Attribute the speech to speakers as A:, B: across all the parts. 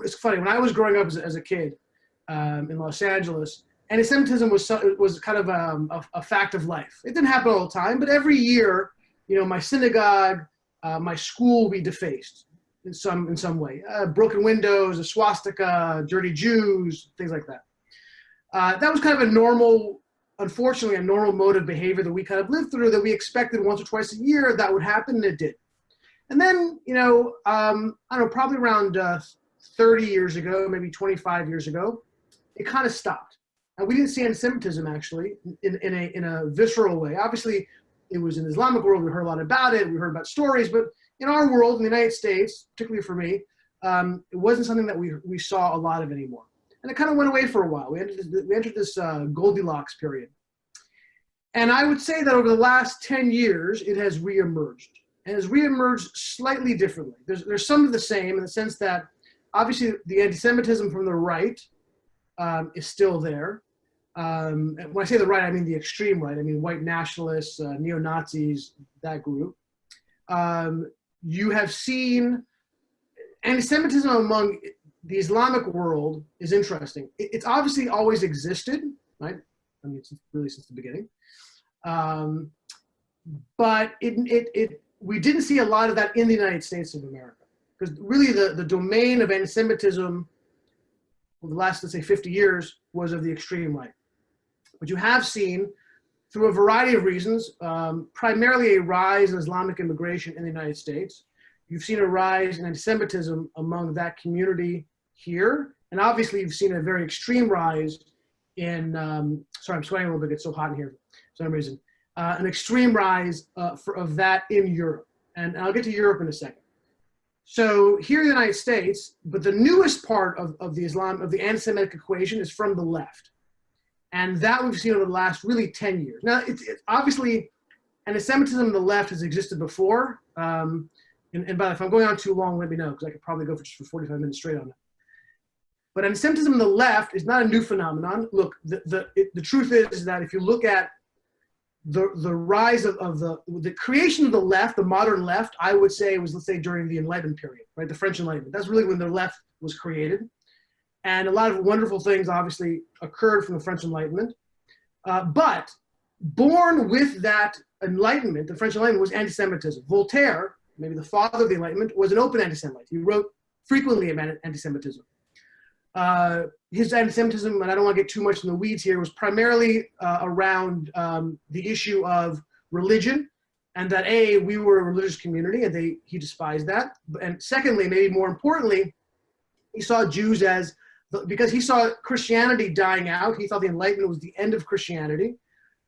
A: it's funny, when I was growing up as a kid in Los Angeles, anti-Semitism was kind of a fact of life. It didn't happen all the time, but every year, my synagogue, my school would be defaced in some way. Broken windows, a swastika, dirty Jews, things like that. That was kind of unfortunately, a normal mode of behavior that we kind of lived through, that we expected once or twice a year that would happen, and it did. And then, I don't know, probably around 30 years ago, maybe 25 years ago, it kind of stopped. And we didn't see anti-Semitism, actually, in a visceral way. Obviously, it was in the Islamic world. We heard a lot about it. We heard about stories. But in our world, in the United States, particularly for me, it wasn't something that we saw a lot of anymore. And it kind of went away for a while. We entered this Goldilocks period. And I would say that over the last 10 years, it has reemerged. And has reemerged slightly differently. There's some of the same in the sense that obviously the anti-Semitism from the right is still there. And when I say the right, I mean the extreme right. I mean white nationalists, neo-Nazis, that group. You have seen anti-Semitism among the Islamic world is interesting. It's obviously always existed, right? I mean, really since the beginning. But we didn't see a lot of that in the United States of America. Because really the domain of anti-Semitism over the last, let's say, 50 years was of the extreme right. But you have seen, through a variety of reasons, primarily a rise in Islamic immigration in the United States. You've seen a rise in anti-Semitism among that community here. And obviously you've seen a very extreme rise in, sorry, I'm sweating a little bit, it's so hot in here for some reason. An extreme rise of that in Europe. And I'll get to Europe in a second. So here in the United States, but the newest part of the anti-Semitic equation is from the left. And that we've seen over the last really 10 years. Now, it's obviously, anti-Semitism on the left has existed before. And by the way, if I'm going on too long, let me know, because I could probably go for 45 minutes straight on that. But anti-Semitism on the left is not a new phenomenon. Look, the truth is that if you look at the rise of the creation of the left, the modern left, I would say it was, let's say, during the Enlightenment period, right? The French Enlightenment. That's really when the left was created. And a lot of wonderful things obviously occurred from the French Enlightenment. But born with that Enlightenment, the French Enlightenment, was anti-Semitism. Voltaire, maybe the father of the Enlightenment, was an open anti-Semite. He wrote frequently about anti-Semitism. His anti-Semitism, and I don't want to get too much in the weeds here, was primarily around the issue of religion, and that we were a religious community, and he despised that. And secondly, maybe more importantly, he saw Jews as, because he saw Christianity dying out, he thought the Enlightenment was the end of Christianity.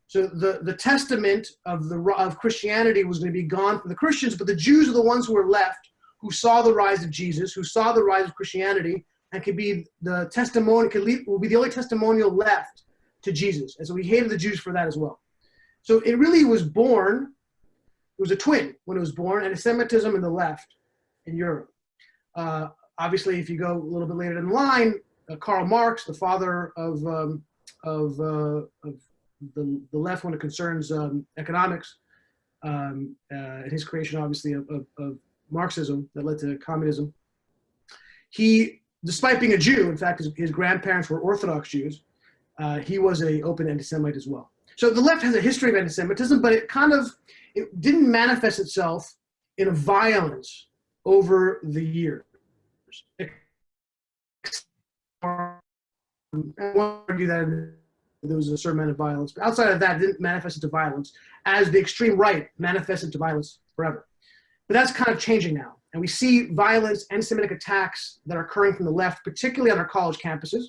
A: So the testament of Christianity was going to be gone from the Christians, but the Jews are the ones who were left, who saw the rise of Jesus, who saw the rise of Christianity, and could be the testimony, will be the only testimonial left to Jesus. And so he hated the Jews for that as well. So it really was born, it was a twin when it was born, anti-Semitism in the left in Europe. Obviously, if you go a little bit later in the line, Karl Marx, the father of the left when it concerns economics, and his creation, obviously, of Marxism that led to communism. He, despite being a Jew, in fact, his grandparents were Orthodox Jews, he was an open anti-Semite as well. So the left has a history of anti-Semitism, but it didn't manifest itself in a violence over the years. I won't argue that there was a certain amount of violence, but outside of that, it didn't manifest into violence as the extreme right manifested into violence forever. But that's kind of changing now. And we see violence, anti-Semitic attacks that are occurring from the left, particularly on our college campuses.